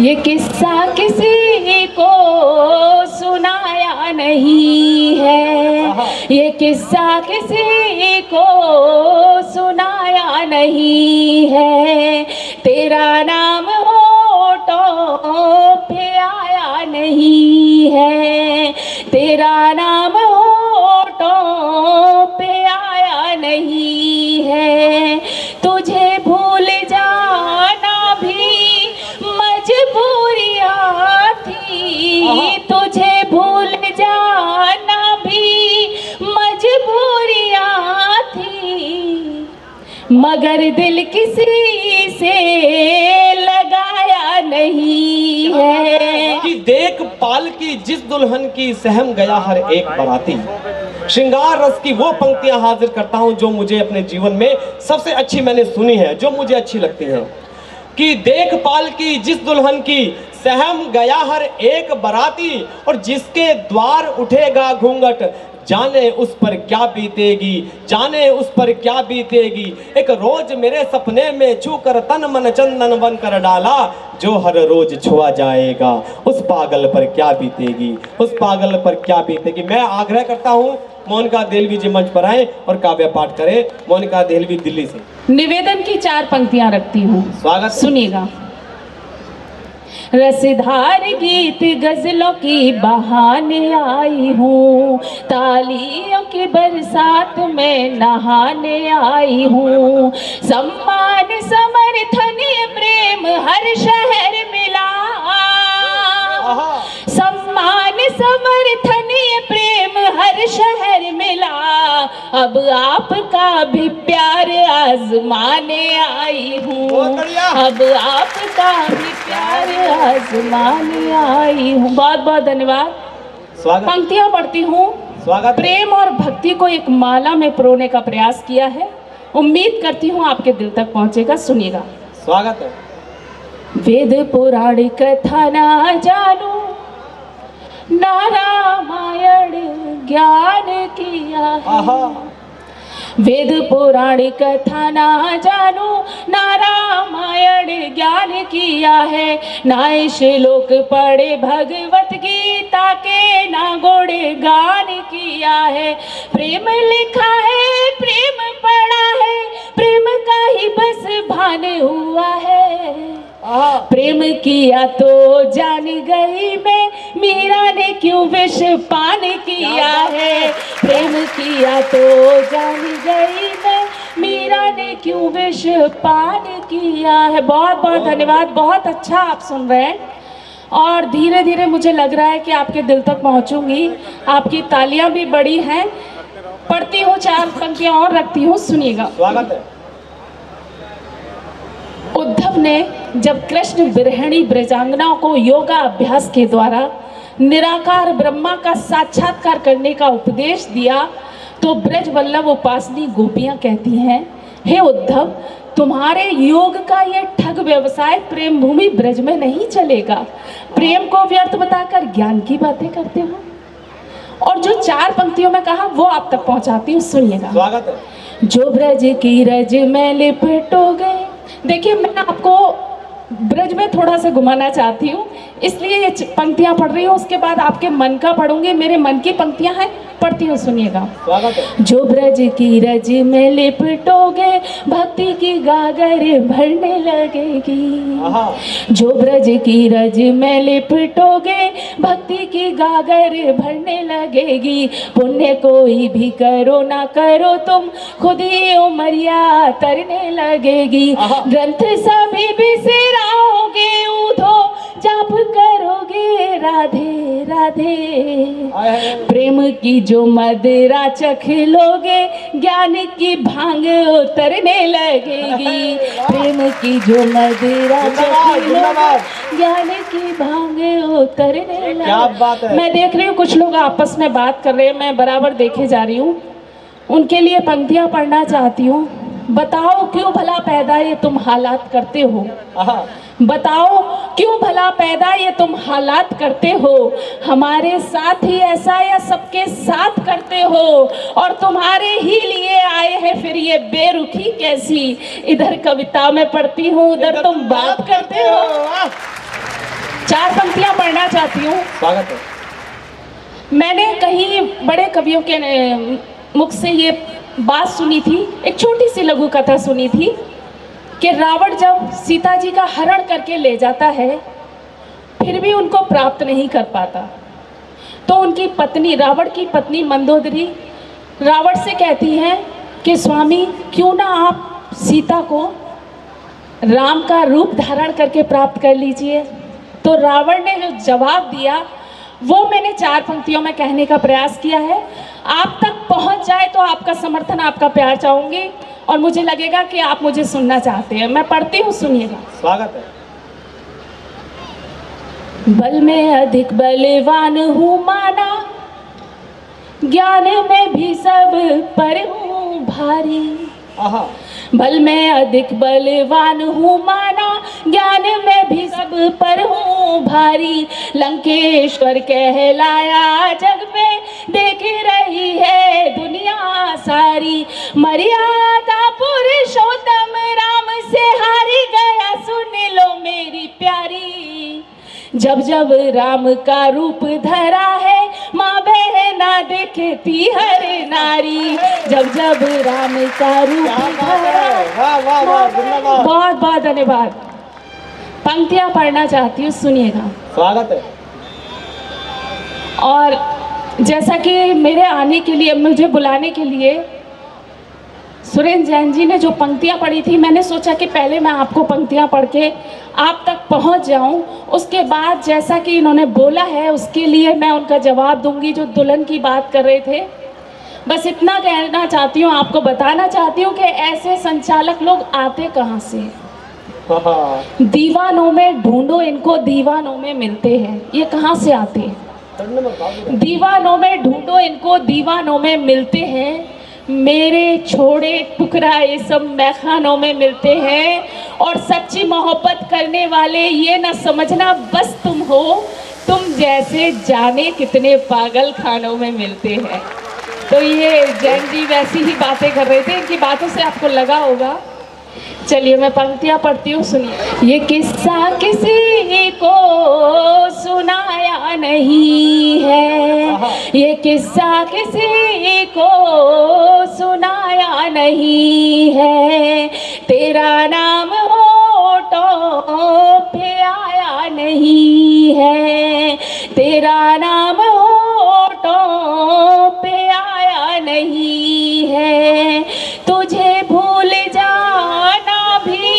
ये किस्सा किसी को सुनाया नहीं है, ये किस्सा किसी को सुनाया नहीं है। तेरा नाम होठों पे आया नहीं है, तेरा नाम होठों पे आया नहीं है। तुझे भूल जाना भी मजबूरियाँ थी, तुझे भूल जाना भी मजबूरियाँ थी, मगर दिल किसी से लगाया नहीं है। कि देख पाल की जिस दुल्हन की सहम गया हर एक बराती। श्रृंगार रस की वो पंक्तियां हाजिर करता हूं जो मुझे अपने जीवन में सबसे अच्छी मैंने सुनी है, जो मुझे अच्छी लगती हैं। कि देखभाल की जिस दुल्हन की सहम गया हर एक बराती, और जिसके द्वार उठेगा घूंघट जाने उस पर क्या बीतेगी, जाने उस पर क्या बीतेगी। एक रोज मेरे सपने में छू कर तन मन चंदन बन कर डाला, जो हर रोज छुआ जाएगा उस पागल पर क्या बीतेगी, उस पागल पर क्या बीतेगी। मैं आग्रह करता हूँ मोनिका देहलवी जी मंच पर आए और काव्य पाठ करें। मोनिका देहलवी दिल्ली से निवेदन की 4 पंक्तियां रखती हूँ, स्वागत। सुनिएगा। रसधार गीत गजलों की बहाने आई हूँ, तालियों की बरसात में नहाने आई हूँ। सम्मान समर्थन प्रेम हर शहर मिला, सम्मान समर्थन प्रेम हर शहर मिला। अब आपका भी प्यार आजमाने आई हूँ, अब आपका भी प्यार आजमाने आई हूँ। बहुत बहुत धन्यवाद। स्वागत। पंक्तियां पढ़ती हूँ। स्वागत। प्रेम और भक्ति को एक माला में पिरोने का प्रयास किया है, उम्मीद करती हूँ आपके दिल तक पहुँचेगा। सुनिएगा। स्वागत है। वेद पुराण कथा ना जानू, ना रामायण ज्ञान किया है। वेद पुराण कथा ना जानू, ना रामायण ज्ञान किया है। ना श्लोक पढ़े भगवत गीता के, ना गुणगान किया है। प्रेम लिखा है, प्रेम पढ़ा है, प्रेम का ही बस भान हुआ है। प्रेम किया तो जान गई मैं, मीरा ने क्यों विष पान किया है। प्रेम किया तो जान गई मैं, मीरा ने क्यों विष पान किया है। बहुत बहुत धन्यवाद। बहुत अच्छा आप सुन रहे हैं और धीरे धीरे मुझे लग रहा है कि आपके दिल तक पहुंचूंगी। आपकी तालियां भी बड़ी हैं। पढ़ती हूँ, 4 पंक्तियां और रखती हूँ, सुनिएगा। स्वागत है। उद्धव ने जब कृष्ण विरहिणी ब्रजांगनाओं को योगा अभ्यास के द्वारा निराकार ब्रह्मा का साक्षात्कार करने का उपदेश दिया, तो ब्रज वल्लभ उपासनी गोपियां कहती हैं, हे उद्धव, तुम्हारे योग का ये ठग व्यवसाय प्रेम भूमि ब्रज में नहीं चलेगा। प्रेम को व्यर्थ बताकर ज्ञान की बातें करते हो। और जो 4 पंक्तियों में कहा वो आप तक पहुंचाती हूँ, सुनिएगा। स्वागत है। जो ब्रज की रज में लिपटोगे। देखिए, मैं आपको ब्रज में थोड़ा सा घुमाना चाहती हूँ, इसलिए ये पंक्तियाँ पढ़ रही हूँ। उसके बाद आपके मन का पढ़ूंगी। मेरे मन की पंक्तियाँ हैं, पढ़ती हूँ, सुनिएगा। स्वागत है। जो ब्रज की रज में लिपटोगे, भक्ति की गागर भरने लगेगी। जो ब्रज की रज में लिपटोगे, भक्ति की गागर भरने लगेगी। पुण्य कोई भी करो ना करो तुम, खुद ही उमरिया तरने लगेगी। ग्रंथ सभी बिसराओगे, ऊधो जाप करोगे राधे राधे। प्रेम की जो मदिरा चख लोगे, ज्ञान की भांग उतरने लगेगी। प्रेम की जो मदिरा चख लोगे, ज्ञान की भांग उतरने लगेगी। क्या बात है। मैं देख रही हूँ कुछ लोग आपस में बात कर रहे हैं, मैं बराबर देखे जा रही हूँ। उनके लिए पंक्तियाँ पढ़ना चाहती हूँ। बताओ क्यों भला पैदा ये तुम हालात करते हो, आहा, बताओ क्यों भला पैदा ये तुम हालात करते हो, हमारे साथ ही ऐसा या सबके साथ करते हो, और तुम्हारे ही लिए आए हैं फिर ये बेरुखी कैसी, इधर कविता में पढ़ती हूँ उधर तुम बात करते हो। वाह, 4 पंक्तियां पढ़ना चाहती हूँ। स्वागत है। मैंने कहीं बड़े कवियों के मुख से ये बात सुनी थी, एक छोटी सी लघु कथा सुनी थी कि रावण जब सीता जी का हरण करके ले जाता है फिर भी उनको प्राप्त नहीं कर पाता, तो उनकी पत्नी, रावण की पत्नी मंदोदरी रावण से कहती है कि स्वामी क्यों ना आप सीता को राम का रूप धारण करके प्राप्त कर लीजिए। तो रावण ने जो जवाब दिया वो मैंने 4 पंक्तियों में कहने का प्रयास किया है। आप तक पहुंच जाए तो आपका समर्थन, आपका प्यार चाहूंगी, और मुझे लगेगा कि आप मुझे सुनना चाहते हैं। मैं पढ़ती हूँ, सुनिएगा। स्वागत है। बल में अधिक बलवान हूँ माना, ज्ञान में भी सब पर हूँ भारी। आहा, बल में अधिक बलवान हूँ माना, ज्ञान में भी सब पर हूँ भारी। लंकेश्वर कहलाया जग में, देख रही है दुनिया सारी। मर्यादा पुरुषोत्तम राम से हारी गया, सुन लो मेरी प्यारी। जब जब राम का रूप धरा है, माँ बहना देखती हर नारी। जब जब राम का रूप धरा, वाह वाह वाह, धन्यवाद। बहुत बहुत धन्यवाद। पंक्तियां पढ़ना चाहती हूँ, सुनिएगा। स्वागत है। और जैसा कि मेरे आने के लिए, मुझे बुलाने के लिए सुरेंद्र जैन जी ने जो पंक्तियां पढ़ी थी, मैंने सोचा कि पहले मैं आपको पंक्तियां पढ़ के आप तक पहुंच जाऊं, उसके बाद जैसा कि इन्होंने बोला है उसके लिए मैं उनका जवाब दूंगी। जो दुल्हन की बात कर रहे थे, बस इतना कहना चाहती हूँ, आपको बताना चाहती हूँ कि ऐसे संचालक लोग आते कहाँ से हैं। आहा, दीवानों में ढूंढो इनको, दीवानों में मिलते हैं। ये कहाँ से आते हैं? दीवानों में ढूंढो इनको, दीवानों में मिलते हैं। मेरे छोड़े टुकड़ा ये सब मैखानों में मिलते हैं। और सच्ची मोहब्बत करने वाले ये न समझना बस तुम हो, तुम जैसे जाने कितने पागल खानों में मिलते हैं। तो ये जैन जी वैसी ही बातें कर रहे थे, इनकी बातों से आपको लगा होगा। चलिए मैं पंक्तियां पढ़ती हूँ, सुनिए। ये किस्सा किसी को सुनाया नहीं है, ये किस्सा किसी को सुनाया नहीं है। तेरा नाम होठों पे आया नहीं है, तेरा नाम होठों पे आया नहीं है। तुझे भूल जाना भी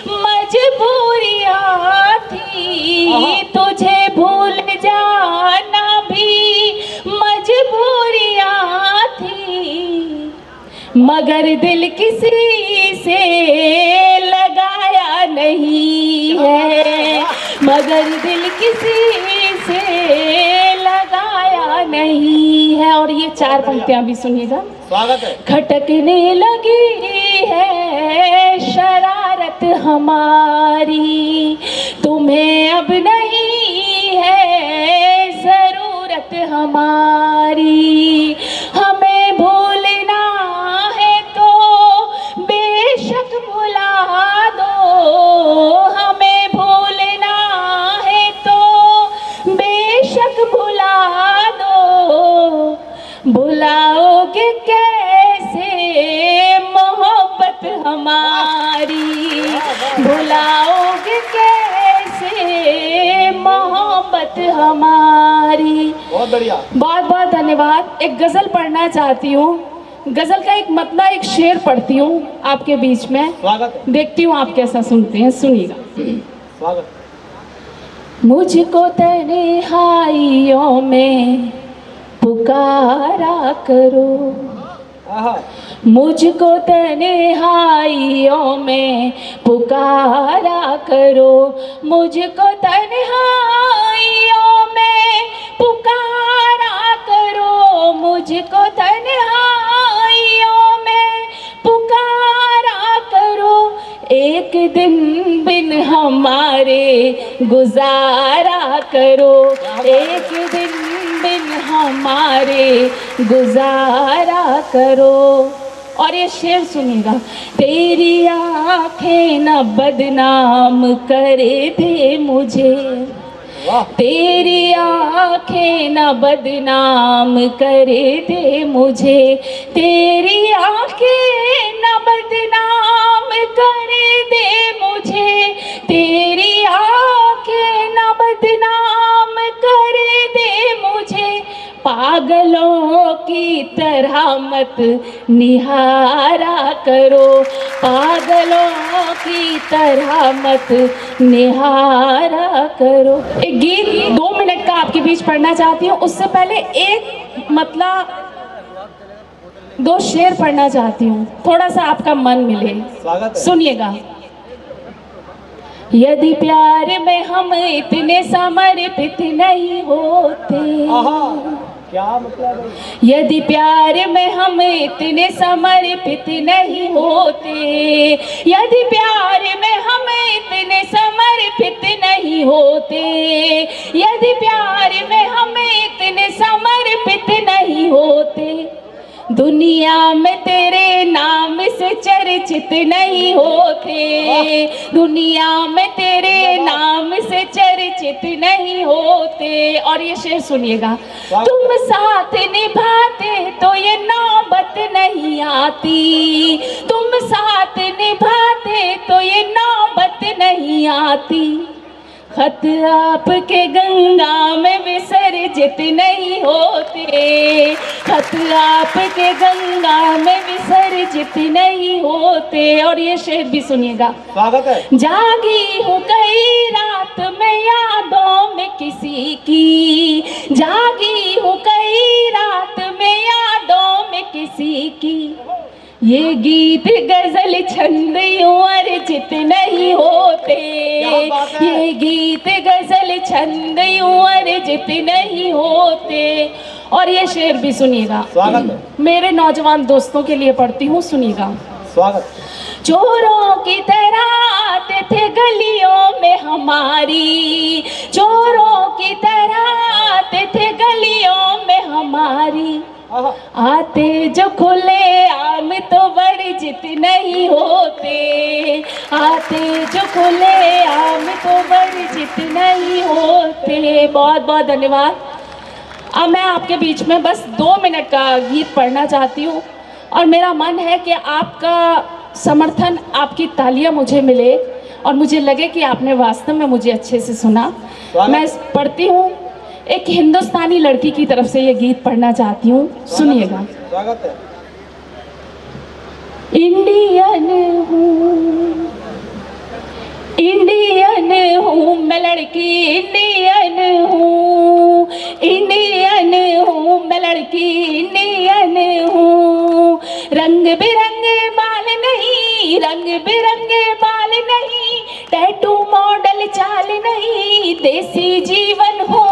मजबूरियाँ थी, तुझे भूल जाना भी मजबूरियाँ थी। मगर दिल किसी से लगाया नहीं है, मगर दिल किसी से लगाया नहीं है। और ये 4 पंक्तियां भी सुनिएगा। स्वागत है। खटकने लगी है शरारत हमारी, तुम्हें अब नहीं है जरूरत हमारी। हमें भूलना है तो बेशक भुला दो, हमें भूलना है तो बेशक भुला दो। भुलाओगे कैसे मोहब्बत हमारी, भुलाओगे कैसे मोहब्बत हमारी। बहुत बढ़िया। बहुत बहुत धन्यवाद। एक गजल पढ़ना चाहती हूँ, गजल का एक मतलब एक शेर पढ़ती हूँ आपके बीच में, स्वागत है। देखती हूँ आप कैसा सुनते हैं, सुनिएगा। स्वागत। मुझको तन्हाइयों में पुकारा करो, आहा, मुझको तन्हाइयों में पुकारा करो, मुझको तन्हाइयों में पुकारा करो, मुझको तन्हाइयों में पुकारा एक दिन बिन हमारे गुजारा करो, एक दिन बिन हमारे गुजारा करो। और ये शेर सुनिएगा, तेरी आंखें न बदनाम करे दे मुझे, तेरी आंखें न बदनाम करे दे मुझे, तेरी आंखें न बदनाम करे दे मुझे, तेरी आंखें न बदनाम करे दे मुझे, पागलों की तरह मत निहारा करो, पागलों की तरह मत निहारा करो। एक गीत 2 मिनट का आपके बीच पढ़ना चाहती हूँ, उससे पहले एक मतलब 2 शेर पढ़ना चाहती हूँ, थोड़ा सा आपका मन मिले, सुनिएगा। यदि प्यार में हम इतने समर्पित नहीं होते, क्या मतलब है? यदि प्यार में हम इतने समर्पित नहीं होते, यदि प्यार में हम इतने समर्पित नहीं होते, यदि प्यार में हम इतने समर्पित नहीं होते, दुनिया में तेरे नाम से चर्चित नहीं होते, दुनिया में तेरे नाम से चर्चित नहीं होते। और ये शेर सुनिएगा, तुम साथ निभाते तो ये नौबत नहीं आती, तुम साथ निभाते तो ये नौबत नहीं आती, खत आपके गंगा में विसर्जित नहीं होते, खत आपके गंगा में विसर्जित नहीं होते। और ये शेर भी सुनिएगा, स्वागत है। जागी हूँ कई रात में यादों में किसी की, जागी हूँ कई रात में यादों में किसी की, ये गीत गजल छंद यूं अर्जित नहीं होते, ये गीत गजल छंद यूं अर्जित नहीं होते। और ये शेर भी सुनिएगा, मेरे नौजवान दोस्तों के लिए पढ़ती हूँ, सुनिएगा। स्वागत। चोरों की तरह आते थे गलियों में हमारी, चोरों की तरह आते थे गलियों में हमारी, आते जो खुले आम तो वर्जित नहीं होते, आते जो खुले आम तो वर्जित नहीं होते। बहुत बहुत धन्यवाद। अब मैं आपके बीच में बस 2 मिनट का गीत पढ़ना चाहती हूँ, और मेरा मन है कि आपका समर्थन, आपकी तालियां मुझे मिले और मुझे लगे कि आपने वास्तव में मुझे अच्छे से सुना। मैं पढ़ती हूँ, एक हिंदुस्तानी लड़की की तरफ से ये गीत पढ़ना चाहती हूँ, सुनिएगा। स्वागत है। इंडियन हूँ, इंडियन हूँ मैं लड़की, इंडियन हूँ, इंडियन हूँ मैं लड़की, इंडियन हूँ, रंग बिरंगे बाल नहीं, रंग बिरंगे बाल नहीं, टैटू मॉडल चाल नहीं, देसी जीवन हूँ,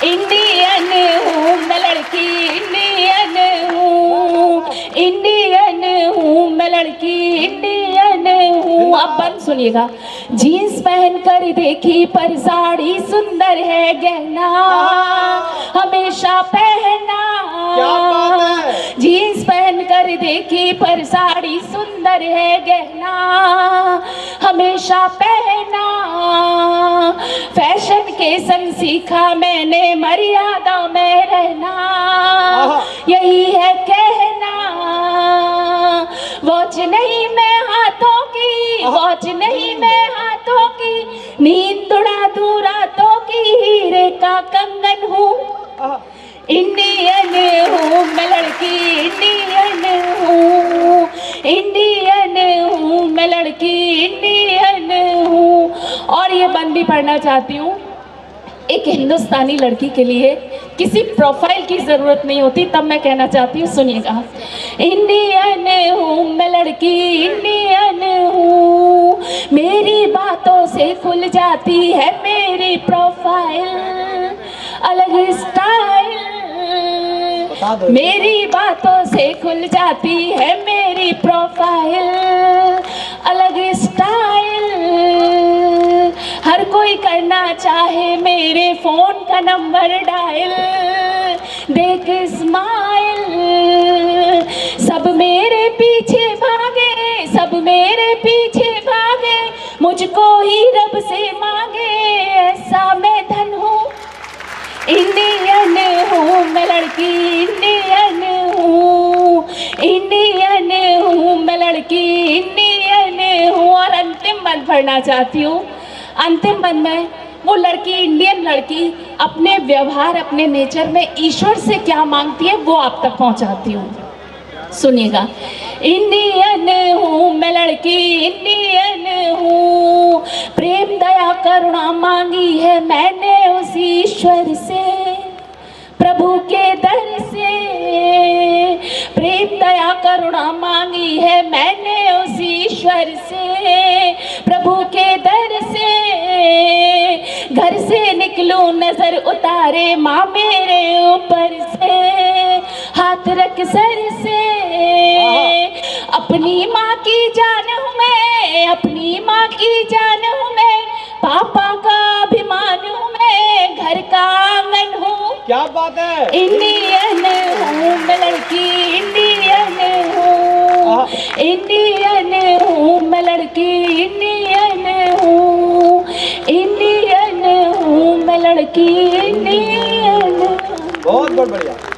इंडियन हूँ मैं लड़की, इंडियन हूँ, इंडियन हूँ मैं लड़की, इंडियन हूँ। अब बंद सुनिएगा। जीन्स पहन कर देखी पर साड़ी सुंदर है गहना, हमेशा पहना, जीन्स पहन कर देखी पर साड़ी सुंदर है गहना, हमेशा पहना, फैशन के संग सीखा मैंने मर्यादा में रहना, यही है कहना, वॉच नहीं मैं हाथों की, वॉच नहीं मैं हाथों की, नींद उड़ा दूं रातों की, हीरे का कंगन हूँ, इंडियन हूँ मैं लड़की, इंडियन हूँ, इंडियन हूँ मैं लड़की, इंडियन हूँ। और ये बंद भी पढ़ना चाहती हूँ, एक हिंदुस्तानी लड़की के लिए किसी प्रोफाइल की ज़रूरत नहीं होती, तब मैं कहना चाहती हूँ, सुनिएगा। इंडियन हूँ मैं लड़की, इंडियन हूँ, मेरी बातों से खुल जाती है मेरी प्रोफाइल, अलग स्टाइल, मेरी बातों से खुल जाती है मेरी प्रोफाइल, अलग स्टाइल, स्टाइल, हर कोई करना चाहे मेरे फोन का नंबर डायल। देख स्माइल, सब मेरे पीछे भागे, सब मेरे पीछे भागे, मुझको ही रब से मांगे, ऐसा मैं धन हूँ। इंडियन हूँ मैं लड़की, इंडियन हूँ, इंडियन हूँ मैं लड़की, इंडियन हूँ। और अंतिम बंद पढ़ना चाहती हूँ। अंतिम बंद में वो लड़की, इंडियन लड़की, अपने व्यवहार, अपने नेचर में ईश्वर से क्या मांगती है वो आप तक पहुँचाती हूँ। सुनिएगा। इंडियन हूँ मैं लड़की, इंडियन हूँ, प्रेम दया करुणा मांगी है मैंने उस ईश्वर से, प्रभु के दर से। प्रेम दया करुणा मांगी है मैंने उस ईश्वर से, प्रभु के दर से। घर से निकलूं नजर उतारे माँ मेरे ऊपर से, हाथ रख सर से। अपनी माँ की जान हूँ मैं, अपनी माँ की जान हूँ मैं, पापा का अभिमान हूँ मैं, घर का आंगन हूँ। क्या बात है। इंडियन हूँ मैं लड़की, इंडियन हूँ, इंडियन हूँ मैं लड़की, इंडियन हूँ, इंडियन हूँ मैं लड़की, इंडियन। बहुत बहुत बढ़िया।